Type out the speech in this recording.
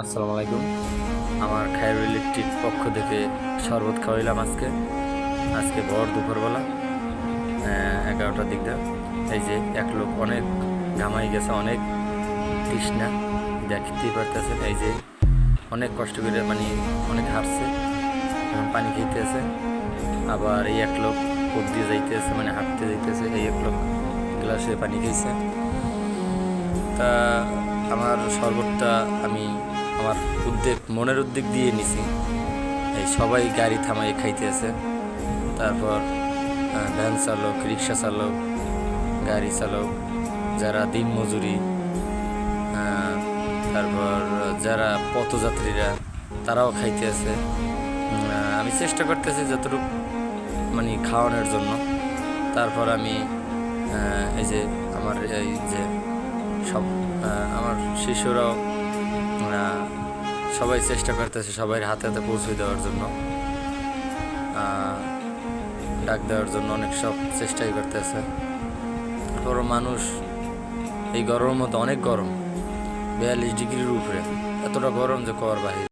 আসসালামু আলাইকুম। আমার খায়রুল ইলেকট্রিক পক্ষ থেকে শরবত খাওয়াইলাম আজকে ভর দুপুরবেলা 11টার দিক দিয়ে। এই যে এক লোক অনেক ঘামাই গেছে, অনেক তৃষ্ণা দেখতেই পারতেছেন। এই যে অনেক কষ্ট করে মানে অনেক হাঁটছে, এখন পানি খেতেছে। আবার এই এক লোক পথ দিয়ে যাইতেছে, মানে হাঁটতে যাইতেছে। এই এক লোক গ্লাসে পানি খেয়েছে। তা আমার শরবতটা আমি আমার মনের উদ্যোগ দিয়ে নিছি। এই সবাই গাড়ি থামাই খাইতেছে। তারপর ভ্যান চালক, রিক্সা চালক, গাড়ি চালক, যারা দিন মজুরি, তারপর যারা পথযাত্রীরা, তারাও খাইতেছে। আমি চেষ্টা করতেছি যতটুকু মানে খাওয়ানোর জন্য। তারপর আমি এই যে আমার এই যে সব আমার শিশুরাও সবাই চেষ্টা করতেছে সবাই হাতে হাতে পৌঁছে দেওয়ার জন্য, ডাক দেওয়ার জন্য অনেক সব চেষ্টাই করতেছে। তারপর মানুষ এই গরমের মতো অনেক গরম, 42 ডিগ্রির উপরে, এতটা গরম যে কর বাহির।